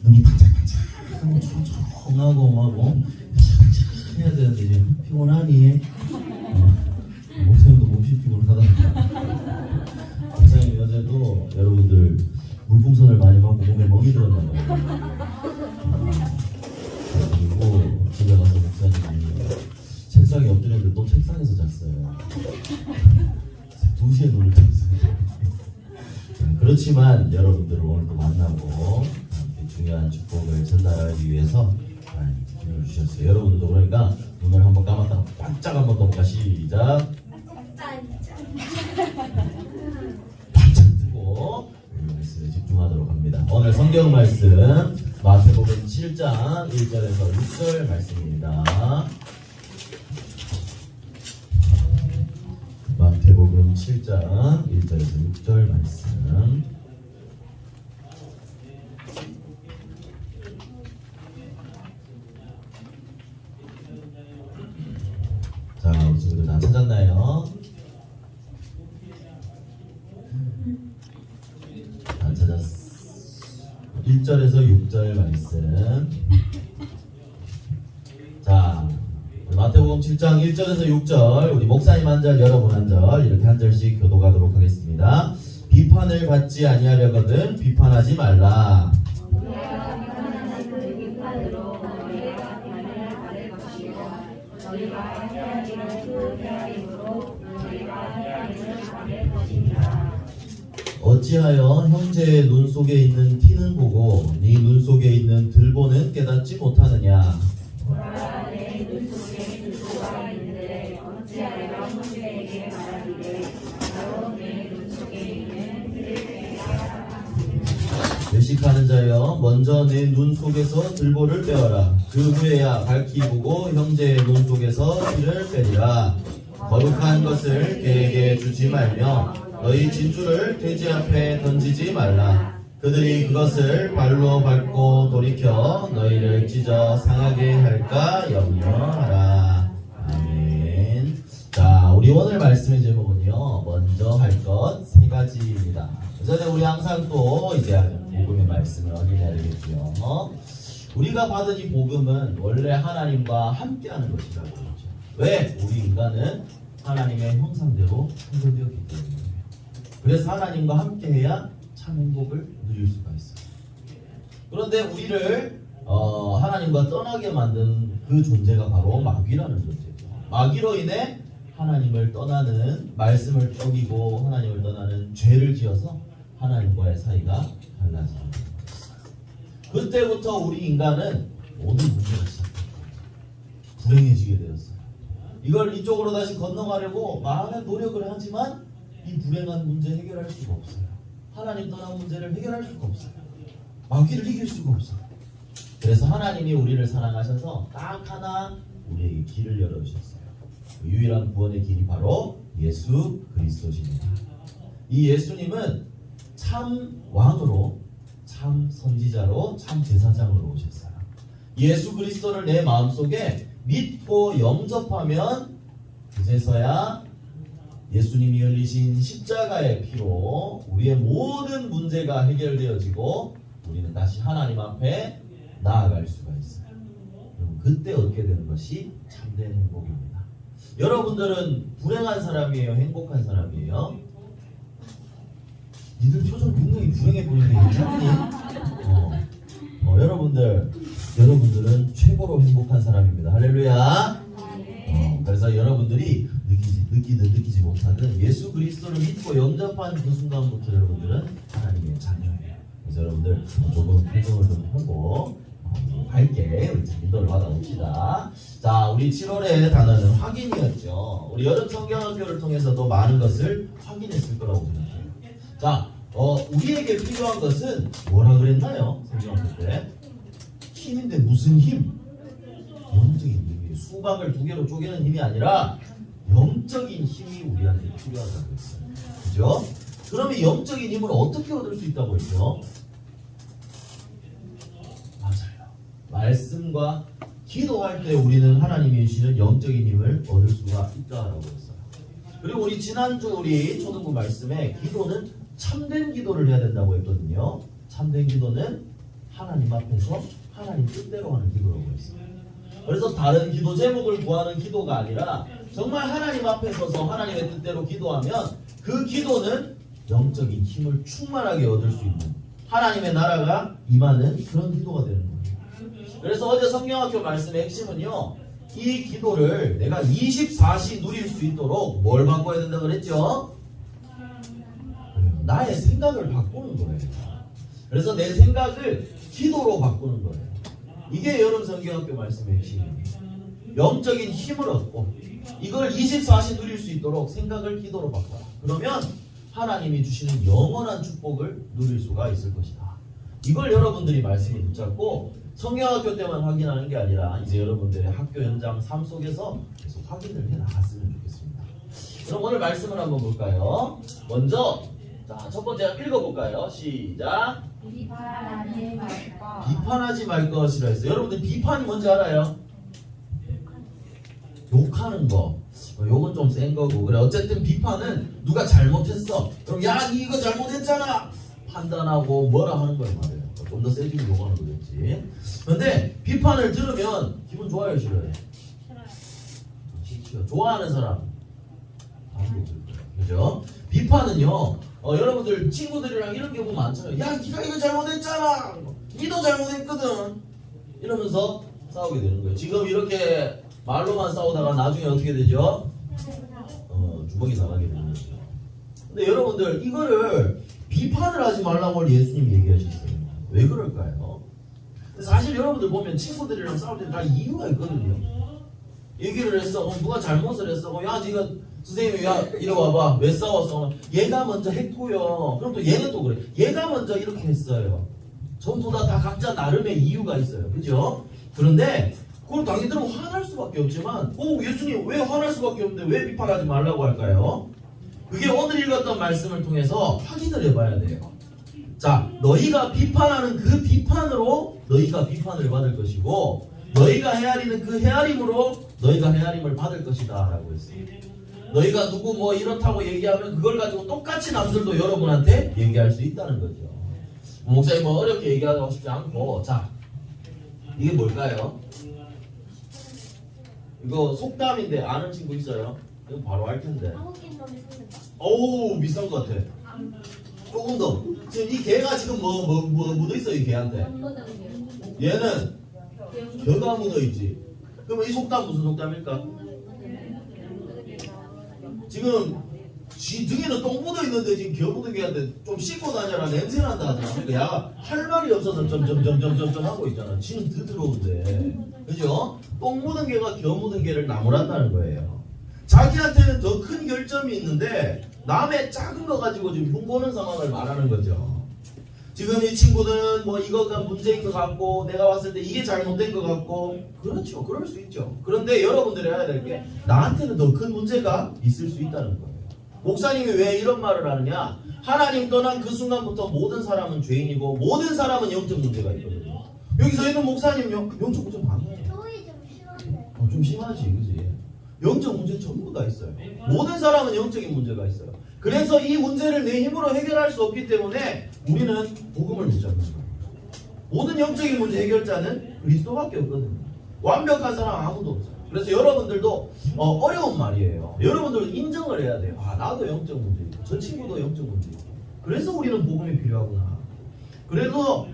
눈이 반짝반짝하고 초롱하고 해야 되는데 지금 피곤하니? 목사님도 몸이 피곤하다. 목사님 어제도 여러분들 물풍선을 많이 맞고 몸에 멍이 들었나 봐요. 그리고 집에 가서 목사님이 책상에 엎드렸는데 또 책상에서 잤어요. 2시에 눈을 떴어요. 그렇지만 여러분들을 오늘도 만나고 중요한 축복을 전달하기 위해서 기회를 주셨어요. 여러분들도 그러니까 눈을 한번 감았다가 반짝 한번 떠볼까? 시작. 반짝 뜨고 말씀에 집중하도록 합니다. 오늘 성경 말씀 마태복음 7장 1절에서 6절 말씀입니다. 마태복음 7장 1절에서 6절 말씀. 자, 우리 친구들 다 찾았나요? 다 찾았어. 1절에서 6절 말씀. 자, 마태복음 7장 1절에서 6절 우리 목사님 한 절, 여러분 한 절 이렇게 한 절씩 교독하도록 하겠습니다. 비판을 받지 아니하려거든 비판하지 말라. 어찌하여 형제의 눈 속에 있는 티는 보고 네 눈 속에 있는 들보는 깨닫지 못하느냐. 외식하는 자여 먼저 내 눈 속에서 들보를 빼어라. 그 후에야 밝히 보고 형제의 눈 속에서 티를 빼리라. 거룩한 것을 개에게 주지 말며 너희 진주를 돼지 앞에 던지지 말라. 그들이 그것을 발로 밟고 돌이켜 너희를 찢어 상하게 할까 염려하라. 아멘. 자, 우리 오늘 말씀의 제목은요, 먼저 할 것 세 가지입니다. 그 전에 우리 항상 또 이제 복음의 말씀을 확인해야 되겠고요. 우리가 받은 이 복음은 원래 하나님과 함께하는 것이라고 그러죠. 왜? 우리 인간은 하나님의 형상대로 창조되었기 때문에. 그래서 하나님과 함께해야 참 행복을 누릴 수가 있어요. 그런데 우리를 하나님과 떠나게 만든 그 존재가 바로 마귀라는 존재죠. 마귀로 인해 하나님을 떠나는, 말씀을 어기고 하나님을 떠나는 죄를 지어서 하나님과의 사이가 달라지는 거예요. 그때부터 우리 인간은 모든 문제가 시작돼요. 불행해지게 되었어요. 이걸 이쪽으로 다시 건너가려고 많은 노력을 하지만 이 불행한 문제 해결할 수가 없어요. 하나님 떠난 문제를 해결할 수가 없어요. 마귀를 이길 수가 없어요. 그래서 하나님이 우리를 사랑하셔서 딱 하나 우리에게 길을 열어주셨어요. 그 유일한 구원의 길이 바로 예수 그리스도십니다. 이 예수님은 참 왕으로, 참 선지자로, 참 제사장으로 오셨어요. 예수 그리스도를 내 마음속에 믿고 영접하면 그제서야 예수님이 흘리신 십자가의 피로 우리의 모든 문제가 해결되어지고 우리는 다시 하나님 앞에 나아갈 수가 있어요. 여러분, 그때 얻게 되는 것이 참된 행복입니다. 여러분들은 불행한 사람이에요? 행복한 사람이에요? 니들 표정 굉장히 불행해 보이는데 괜찮니? 여러분들은 최고로 행복한 사람입니다. 할렐루야. 그래서 여러분들이 느끼든 느끼지 못하든 예수 그리스도를 믿고 영접한 그 순간부터 여러분들은 하나님의 자녀예요. 그래서 여러분들 조금 표정을 좀 펴고 밝게 우리 인도를 받아봅시다. 자, 우리 7월의 단어는 확인이었죠. 우리 여름 성경학교를 통해서도 많은 것을 확인했을 거라고 생각해요. 자, 우리에게 필요한 것은 뭐라 그랬나요? 성경학교 때 힘인데 무슨 힘? 영적인 힘이에요. 수박을 두 개로 쪼개는 힘이 아니라 영적인 힘이 우리한테 필요하다고 했어요. 그죠? 그러면 영적인 힘을 어떻게 얻을 수 있다고 했죠? 맞아요. 말씀과 기도할 때 우리는 하나님이 주시는 영적인 힘을 얻을 수가 있다라고 했어요. 그리고 우리 지난주 우리 초등부 말씀에 기도는 참된 기도를 해야 된다고 했거든요. 참된 기도는 하나님 앞에서 하나님 뜻대로 하는 기도라고 했어요. 그래서 다른 기도 제목을 구하는 기도가 아니라 정말 하나님 앞에 서서 하나님의 뜻대로 기도하면 그 기도는 영적인 힘을 충만하게 얻을 수 있는 하나님의 나라가 임하는 그런 기도가 되는 거예요. 그래서 어제 성경학교 말씀의 핵심은요, 이 기도를 내가 24시 누릴 수 있도록 뭘 바꿔야 된다 그랬죠? 나의 생각을 바꾸는 거예요. 그래서 내 생각을 기도로 바꾸는 거예요. 이게 여름 성경학교 말씀의 핵심이에요. 영적인 힘을 얻고 이걸 24시 누릴 수 있도록 생각을 기도로 바꿔라. 그러면 하나님이 주시는 영원한 축복을 누릴 수가 있을 것이다. 이걸 여러분들이 말씀을 붙잡고 성경학교 때만 확인하는 게 아니라 이제 여러분들의 학교 현장 삶 속에서 계속 확인을 해 나갔으면 좋겠습니다. 그럼 오늘 말씀을 한번 볼까요? 먼저 자, 첫 번째 읽어볼까요? 시작. 비판하지 말 것. 비판하지 말 것이라 했어요. 여러분들 비판이 뭔지 알아요? 욕하는 거. 요건 좀 센 거고. 그래, 어쨌든 비판은 누가 잘못했어. 그럼 야, 니 이거 잘못했잖아. 판단하고 뭐라 하는 거예요, 말이에요. 좀 더 세지고 욕하는 거겠지. 그런데 비판을 들으면 기분 좋아요, 싫어요? 싫어요. 좋아하는 사람 아무도 없을 거예요. 그죠? 비판은요. 여러분들 친구들이랑 이런 경우 많잖아요. 야, 니가 이거 잘못했잖아. 니도 잘못했거든. 이러면서 싸우게 되는 거예요. 지금 이렇게 말로만 싸우다가 나중에 어떻게 되죠? 주먹이 나가게 되는 거죠. 근데 여러분들 이거를 비판을 하지 말라고 예수님이 얘기하셨어요. 왜 그럴까요? 사실 여러분들 보면 친구들이랑 싸울 때 다 이유가 있거든요. 얘기를 했어. 누가 잘못을 했어. 야, 네가 선생님이 야 이리 와봐. 왜 싸웠어? 얘가 먼저 했고요. 그럼 또 얘는 또 그래. 얘가 먼저 이렇게 했어요. 전부 다 각자 나름의 이유가 있어요. 그죠? 그런데 그걸 당연히 들으면 화날 수밖에 없지만 예수님 왜 화날 수밖에 없는데 왜 비판하지 말라고 할까요? 그게 오늘 읽었던 말씀을 통해서 확인을 해봐야 돼요. 자, 너희가 비판하는 그 비판으로 너희가 비판을 받을 것이고 너희가 헤아리는 그 헤아림으로 너희가 헤아림을 받을 것이다 라고 했어요. 너희가 누구 뭐 이렇다고 얘기하면 그걸 가지고 똑같이 남들도 여러분한테 얘기할 수 있다는 거죠. 목사님 뭐 어렵게 얘기하고 싶지 않고 자, 이게 뭘까요? 이거 속담인데 아는 친구 있어요? 이거 바로 알 텐데. 어우, 비싼 것 같아. 조금 더. 지금 이 개가 지금 뭐 묻어 있어, 이 개한테. 얘는 겨가 묻어 있지. 그러면 이 속담 무슨 속담일까? 지금 지 등에는 똥 묻어 있는데 지금 겨 묻은 개한테 좀 씻고 다녀라 냄새 난다 하잖아. 그러니까 야가 할 말이 없어서 점점점점점 하고 있잖아. 지는 더러운데. 그죠? 똥 묻은 개가 겨 묻은 개를 나무란다는 거예요. 자기한테는 더 큰 결점이 있는데 남의 작은 거 가지고 지금 흉보는 상황을 말하는 거죠. 지금 이 친구들은 뭐 이거가 문제인 것 같고 내가 봤을 때 이게 잘못된 것 같고 그렇죠. 그럴 수 있죠. 그런데 여러분들이 해야 될 게 나한테는 더 큰 문제가 있을 수 있다는 거예요. 목사님이 왜 이런 말을 하느냐? 하나님 떠난 그 순간부터 모든 사람은 죄인이고 모든 사람은 영적 문제가 있거든요. 여기서 있는 목사님 영적 문제 많아요. 좀 심하지, 그지? 영적 문제 전부 다 있어요. 모든 사람은 영적인 문제가 있어요. 그래서 이 문제를 내 힘으로 해결할 수 없기 때문에 우리는 복음을 못 잡는 거예요. 모든 영적인 문제 해결자는 그리스도밖에 없거든요. 완벽한 사람 아무도 없어요. 그래서 여러분들도 어려운 말이에요. 여러분들도 인정을 해야 돼요. 아, 나도 영적 문제 있고 저 친구도 영적 문제 있고 그래서 우리는 복음이 필요하구나. 그래서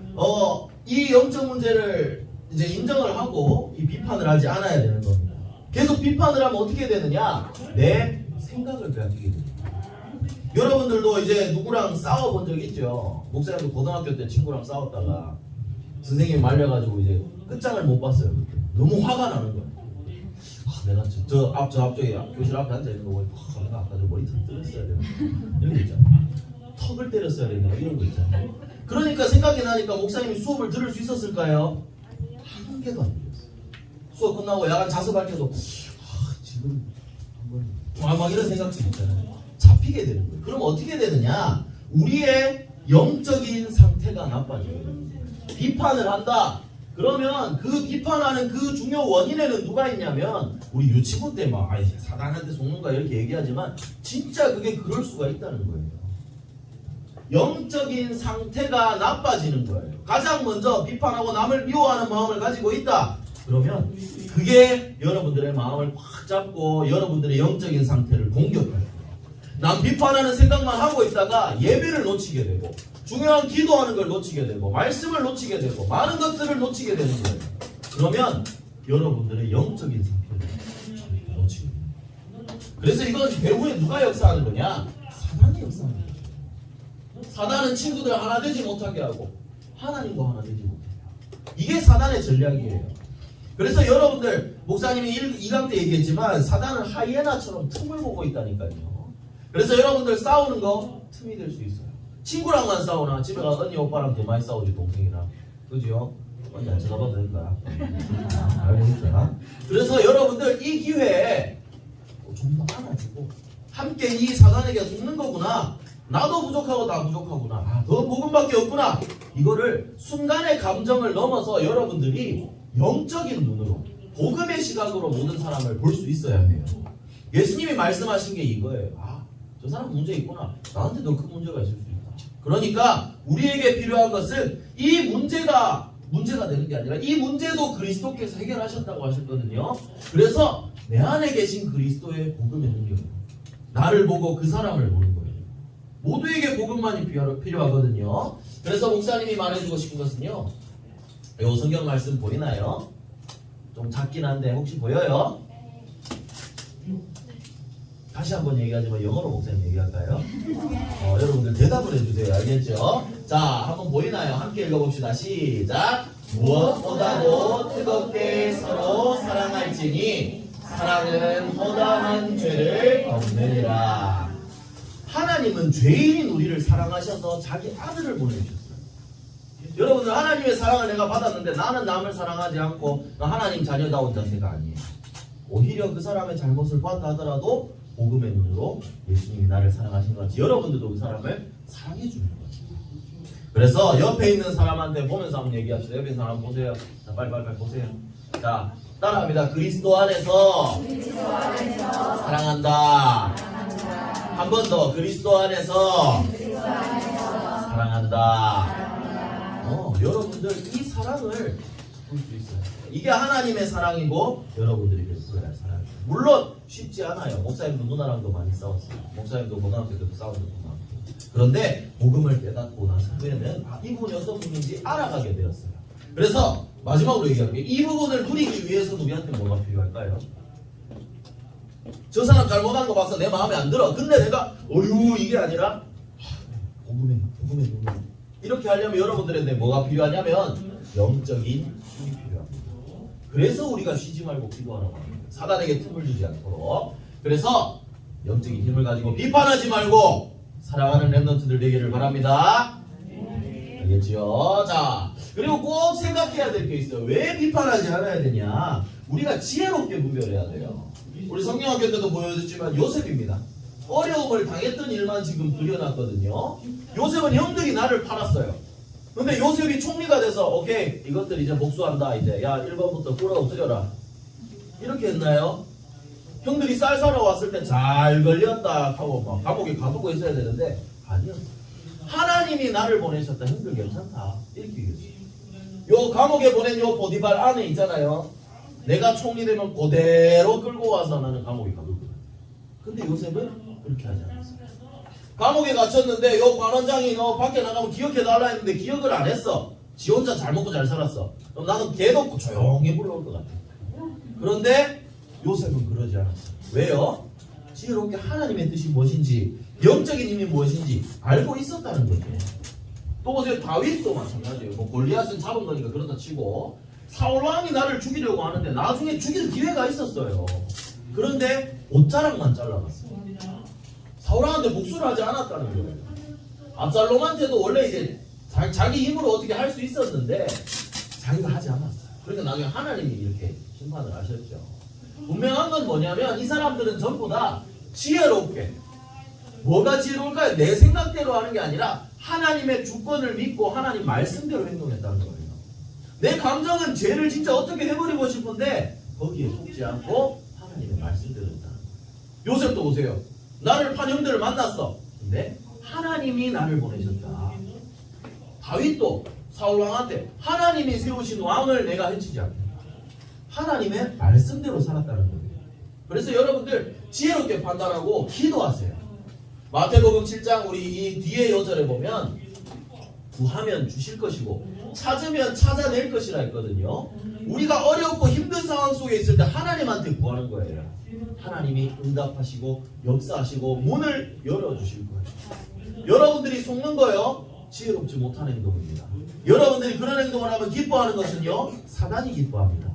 이 영적 문제를 이제 인정을 하고 이 비판을 하지 않아야 되는 겁니다. 계속 비판을 하면 어떻게 되느냐? 내 생각을 빼앗기게 됩니다. 여러분들도 이제 누구랑 싸워본 적 있죠? 목사님도 고등학교 때 친구랑 싸웠다가 선생님이 말려가지고 이제 끝장을 못 봤어요. 그때. 너무 화가 나는 거예요. 내가 저 앞쪽에 교실 앞에 앉아있는 거 보니까 내가 아까 저 머리 턱 때렸어야 되나 이런 거 있잖아요. 턱을 때렸어야 되나 이런 거 있잖아요. 그러니까 생각이 나니까 목사님이 수업을 들을 수 있었을까요? 한 개도 안 들렸어요. 수업 끝나고 야간 자습할 때도 지금 한번 막 이런 생각들이 있잖아요. 잡히게 되는 거예요. 그럼 어떻게 되느냐? 우리의 영적인 상태가 나빠져요. 비판을 한다. 그러면 그 비판하는 그 중요 원인에는 누가 있냐면 우리 유치부 때 막 사단한테 속는 거야 이렇게 얘기하지만 진짜 그게 그럴 수가 있다는 거예요. 영적인 상태가 나빠지는 거예요. 가장 먼저 비판하고 남을 미워하는 마음을 가지고 있다. 그러면 그게 여러분들의 마음을 확 잡고 여러분들의 영적인 상태를 공격해요. 남 비판하는 생각만 하고 있다가 예배를 놓치게 되고 중요한 기도하는 걸 놓치게 되고 말씀을 놓치게 되고 많은 것들을 놓치게 되는 거예요. 그러면 여러분들의 영적인 상태를 놓치게 돼요. 그래서 이건 배후에 누가 역사하는 거냐? 사단이 역사하는 거예요. 사단은 친구들 하나 되지 못하게 하고 하나님도 하나 되지 못하게 하고 이게 사단의 전략이에요. 그래서 여러분들 목사님이 2강 때 얘기했지만 사단은 하이에나처럼 틈을 보고 있다니까요. 그래서 여러분들 싸우는 거 틈이 될 수 있어요. 친구랑만 싸우나 집에 가서 언니 오빠랑 더 많이 싸우지 동생이랑. 그죠? 언니 안 쳐다봐도 된다. 알고 있잖아. 그래서 여러분들 이 기회에 좀 더 안아주고 함께 이 사단에게 속는 거구나. 나도 부족하고 다 부족하구나. 아, 더 복음밖에 없구나. 이거를 순간의 감정을 넘어서 여러분들이 영적인 눈으로 복음의 시각으로 모든 사람을 볼 수 있어야 해요. 예수님이 말씀하신 게 이거예요. 아, 저 사람 문제 있구나. 나한테도 큰 문제가 있을 수 있다. 그러니까 우리에게 필요한 것은 이 문제가 되는 게 아니라 이 문제도 그리스도께서 해결하셨다고 하셨거든요. 그래서 내 안에 계신 그리스도의 복음의 능력이에요. 나를 보고 그 사람을 보는 거예요. 모두에게 복음만이 필요하거든요. 그래서 목사님이 말해주고 싶은 것은요. 이 성경 말씀 보이나요? 좀 작긴 한데 혹시 보여요? 다시 한번 얘기하지만 영어로 목사님 얘기할까요? 여러분들 대답을 해주세요. 알겠죠? 자, 한번 보이나요? 함께 읽어봅시다. 시작! 무엇보다도 뜨겁게 서로 사랑할지니 사랑은 허다한 죄를 없느니라. 하나님은 죄인인 우리를 사랑하셔서 자기 아들을 보내주셨어요. 여러분들 하나님의 사랑을 내가 받았는데 나는 남을 사랑하지 않고 하나님 자녀다운 자세가 아니에요. 오히려 그 사람의 잘못을 봤다 하더라도 복음의 눈으로 예수님이 나를 사랑하신 것 같이 여러분들도 그 사람을 사랑해 주는 거죠. 그래서 옆에 있는 사람한테 보면서 한번 얘기합시다. 옆에 있는 사람 보세요. 자, 빨리 보세요. 자, 따라합니다. 그리스도 안에서 사랑한다. 한 번 더. 그리스도 안에서 사랑한다. 여러분들 이 사랑을 볼 수 있어요. 이게 하나님의 사랑이고 여러분들이 베풀어야 할 사랑이에요. 물론 쉽지 않아요. 목사님도 누나랑도 많이 싸웠어요. 목사님도 고등학교 때도 싸운 적도 많고. 그런데 복음을 깨닫고 나서 후에는 이 부분이 어떤 부분인지 알아가게 되었어요. 그래서 마지막으로 얘기할게요. 이 부분을 누리기 위해서 우리한테 뭐가 필요할까요? 저 사람 잘못한 거 봐서 내 마음에 안 들어. 근데 내가 이게 아니라 복음의 눈으로 이렇게 하려면 여러분들한테 뭐가 필요하냐면 영적인 힘이 필요합니다. 그래서 우리가 쉬지 말고 기도하라고 합니다. 사단에게 틈을 주지 않도록. 그래서 영적인 힘을 가지고 비판하지 말고 사랑하는 렘넌트들 되기를 바랍니다. 알겠지요? 자, 그리고 꼭 생각해야 될 게 있어요. 왜 비판하지 않아야 되냐? 우리가 지혜롭게 분별해야 돼요. 우리 성경학교 때도 보여줬지만 요셉입니다. 어려움을 당했던 일만 지금 그려놨거든요. 요셉은 형들이 나를 팔았어요. 근데 요셉이 총리가 돼서 오케이 이것들 이제 복수한다. 이제 야 1번부터 꿇어 엎드려라. 이렇게 했나요? 형들이 쌀 사러 왔을 때 잘 걸렸다 하고 막 감옥에 가두고 있어야 되는데 아니었어. 하나님이 나를 보내셨다. 형들 괜찮다. 이렇게 얘기했어요. 요 감옥에 보낸 요 보디발 안에 있잖아요. 내가 총리 되면 그대로 끌고 와서 나는 감옥에 가둘 거야. 근데 요셉은 그렇게 하지 않았어요. 감옥에 갇혔는데 요 관원장이 너 밖에 나가면 기억해달라 했는데 기억을 안 했어. 지 혼자 잘 먹고 잘 살았어. 그럼 나는 개놓고 조용히 불러올 것 같아. 그런데 요셉은 그러지 않았어요. 왜요? 지혜롭게 하나님의 뜻이 무엇인지 영적인 힘이 무엇인지 알고 있었다는 거죠. 또 보세요. 다윗도 마찬가지예요. 뭐 골리앗은 잡은 거니까 그렇다 치고 사울왕이 나를 죽이려고 하는데 나중에 죽일 기회가 있었어요. 그런데 옷자락만 잘라갔어요. 사울왕한테 복수를 하지 않았다는 거예요. 압살롬한테도 원래 이제 자기 힘으로 어떻게 할 수 있었는데 자기가 하지 않았어요. 그러니까 나중에 하나님이 이렇게 심판을 하셨죠. 분명한 건 뭐냐면 이 사람들은 전부 다 지혜롭게, 뭐가 지혜로울까요? 내 생각대로 하는 게 아니라 하나님의 주권을 믿고 하나님 말씀대로 행동했다는 거예요. 내 감정은 죄를 진짜 어떻게 해버리고 싶은데 거기에 속지 않고 하나님의 말씀대로 했다는 거예요. 요셉도 보세요. 나를 판 형들을 만났어. 근데 하나님이 나를 보내셨다. 다윗도 사울 왕한테 하나님이 세우신 왕을 내가 해치지 않게 하나님의 말씀대로 살았다는 거예요. 그래서 여러분들 지혜롭게 판단하고 기도하세요. 마태복음 7장 우리 이 뒤에 여절에 보면 구하면 주실 것이고 찾으면 찾아낼 것이라 했거든요. 우리가 어렵고 힘든 상황 속에 있을 때 하나님한테 구하는 거예요. 하나님이 응답하시고 역사하시고 문을 열어주실 거예요. 여러분들이 속는 거요 지혜롭지 못한 행동입니다. 여러분들이 그런 행동을 하면 기뻐하는 것은요 사단이 기뻐합니다.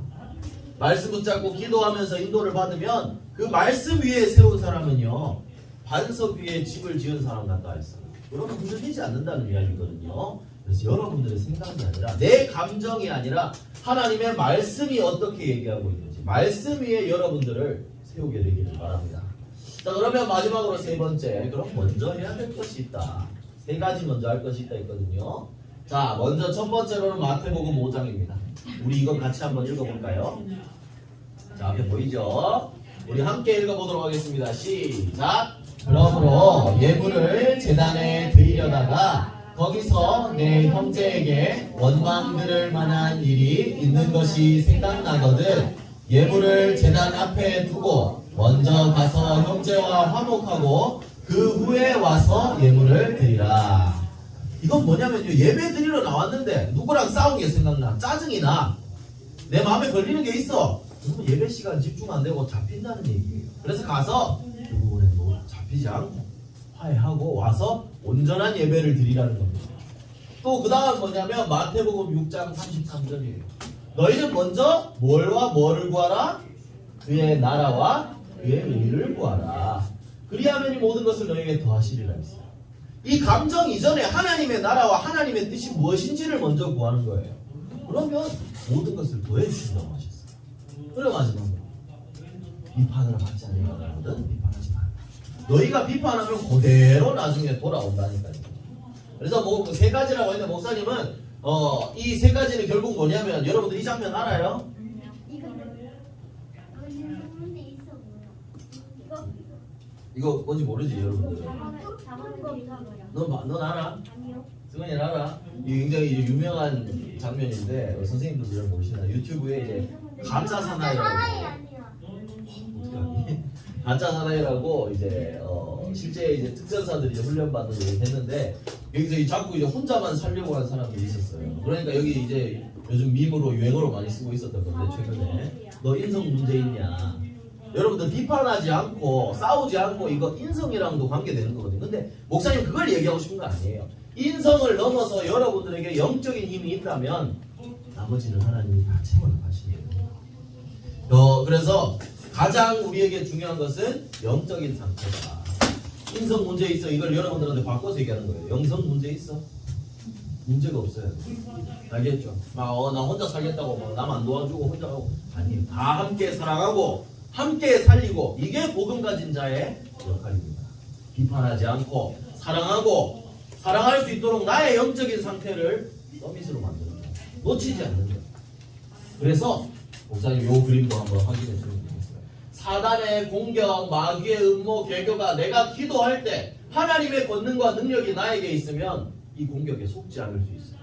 말씀 붙잡고 기도하면서 인도를 받으면 그 말씀 위에 세운 사람은요 반석 위에 집을 지은 사람 같다 했어요. 여러분 흔들리지 않는다는 이야기거든요. 그래서 여러분들의 생각이 아니라 내 감정이 아니라 하나님의 말씀이 어떻게 얘기하고 있는지 말씀 위에 여러분들을 세우게 되기를 바랍니다. 자 그러면 마지막으로 세 번째 그럼 먼저 해야 될 것이 있다. 세 가지 먼저 할 것이 있다 있거든요. 자 먼저 첫 번째로는 마태복음 5장입니다. 우리 이거 같이 한번 읽어볼까요? 자 앞에 보이죠? 우리 함께 읽어보도록 하겠습니다. 시작! 그러므로 예물을 제단에 드리려다가 거기서 내 형제에게 원망 들을 만한 일이 있는 것이 생각나거든 예물을 제단 앞에 두고 먼저 가서 형제와 화목하고 그 후에 와서 예물을 드리라. 이건 뭐냐면요 예배 드리러 나왔는데 누구랑 싸운 게 생각나 짜증이 나 내 마음에 걸리는 게 있어 그러면 예배 시간 집중 안 되고 잡힌다는 얘기예요. 그래서 가서 그 부분에 뭐 잡히지 않고 화해하고 와서 온전한 예배를 드리라는 겁니다. 또 그 다음 뭐냐면 마태복음 6장 33절이에요. 너희는 먼저 뭘와 뭐를 구하라? 그의 나라와 그의 의를 구하라. 그리하면 이 모든 것을 너희에게 더하시리라 했어요. 이 감정 이전에 하나님의 나라와 하나님의 뜻이 무엇인지를 먼저 구하는 거예요. 그러면 모든 것을 더해 주신다고 하셨어요. 그리고 마지막으로 비판을 받지 않으려거든 비판하지 마. 너희가 비판하면 그대로 나중에 돌아온다니까요. 그래서 뭐 세 가지라고 했는데 목사님은 이 세 가지는 결국 뭐냐면 여러분들 이 장면 알아요? 이거 뭔지 모르지 여러분들? 넌 알아? 승원이는 알아? 이 굉장히 이제 유명한 장면인데 선생님도 잘 모르시나 유튜브에 이제 가짜 사나이라고 어떻게 하니? 가짜 사나이라고 이제 실제 이제 특전사들이 이제 훈련받는 일 했는데 여기서 자꾸 이제 혼자만 살려고 하는 사람들이 있었어요. 그러니까 여기 이제 요즘 밈으로 유행어로 많이 쓰고 있었던 건데 최근에 너 인성 문제 있냐? 여러분들 비판하지 않고 싸우지 않고 이거 인성이랑도 관계되는 거거든요. 근데 목사님 그걸 얘기하고 싶은 거 아니에요. 인성을 넘어서 여러분들에게 영적인 힘이 있다면 나머지는 하나님이 다 채워나가시는 거예요. 그래서 가장 우리에게 중요한 것은 영적인 상태다. 인성 문제 있어 이걸 여러분들한테 바꿔서 얘기하는 거예요. 영성 문제 있어? 문제가 없어요. 알겠죠? 나 혼자 살겠다고 막 남 안 도와주고 혼자 하고 아니에요. 다 함께 사랑하고 함께 살리고 이게 복음 가진 자의 역할입니다. 비판하지 않고 사랑하고 사랑할 수 있도록 나의 영적인 상태를 서밋으로 만드는 거예요. 놓치지 않는 거예요. 그래서 목사님 요 그림도 한번 확인했으면 좋겠어요. 사단의 공격, 마귀의 음모, 개교가 내가 기도할 때 하나님의 권능과 능력이 나에게 있으면 이 공격에 속지 않을 수 있어요.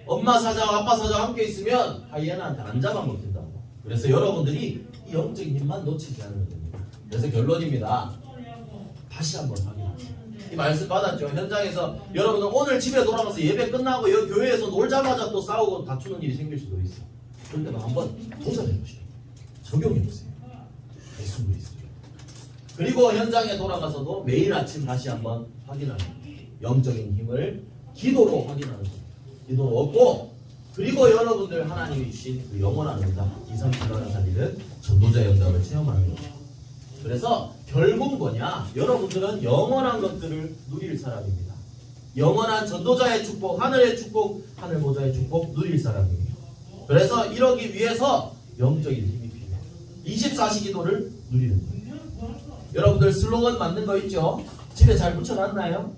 엄마 사자와 아빠 사자와 함께 있으면 하이에나한테 안 잡아먹힌다고. 그래서 여러분들이 이 영적인 힘만 놓치지 않으면 됩니다. 그래서 결론입니다. 다시 한번 확인하세요. 이 말씀 받았죠? 현장에서 여러분은 오늘 집에 돌아가서 예배 끝나고 여기 교회에서 놀자마자 또 싸우고 다투는 일이 생길 수도 있어요. 그럴 때는 한번 도전해보시고 적용해보세요. 예수 그리스도. 그리고 현장에 돌아가서도 매일 아침 다시 한번 확인하는 거예요. 영적인 힘을 기도로 확인하는 거예요. 기도로 얻고 그리고 여러분들 하나님이 주신 그 영원한 응답 이성신화를 살리는 전도자의 응답을 체험하는 거죠. 그래서 결국 뭐냐? 여러분들은 영원한 것들을 누릴 사람입니다. 영원한 전도자의 축복, 하늘의 축복, 하늘 보좌의 축복 누릴 사람이에요. 그래서 이러기 위해서 영적인 힘이 필요해요. 24시 기도를 누리는 거예요. 여러분들 슬로건 만든 거 있죠? 집에 잘 붙여놨나요?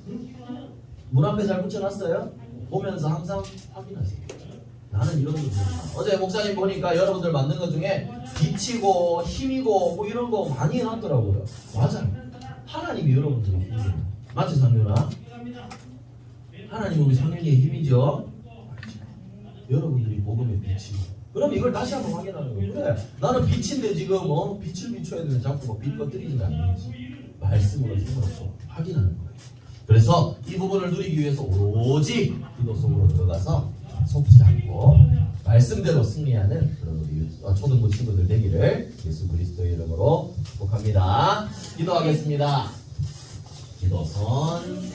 문 앞에 잘 붙여놨어요? 보면서 항상 확인하세요. 나는 이런 거 좋다. 어제 목사님 보니까 여러분들 만든 것 중에 빛이고 힘이고 뭐 이런 거 많이 해놨더라고요. 맞아요. 하나님이 여러분들이 힘이에요. 맞지 상윤아? 하나님은 우리 성령의 힘이죠. 여러분들이 복음의 빛이고. 그럼 이걸 다시 한번 확인하는 거예요. 그래, 나는 빛인데 지금 빛을 비춰야 되는데 자꾸 뭐빛 꺼뜨리지는 않는지 말씀으로 힘으로써 확인하는 거예요. 그래서 이 부분을 누리기 위해서 오직 기도 속으로 들어가서 속지 않고 말씀대로 승리하는 그런 우리 초등부 친구들 되기를 예수 그리스도의 이름으로 축복합니다. 기도하겠습니다. 기도선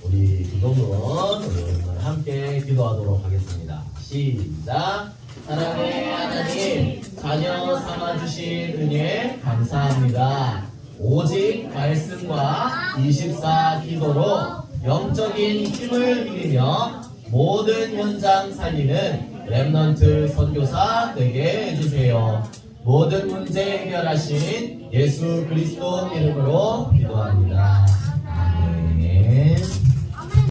우리 기도문 우리 함께 기도하도록 하겠습니다. 시작. 사랑의 하나님, 자녀 삼아주신 은혜 감사합니다. 오직 말씀과 24 기도로 영적인 힘을 빌리며 모든 현장 살리는 렘넌트 선교사 되게 해주세요. 모든 문제 해결하신 예수 그리스도 이름으로 기도합니다.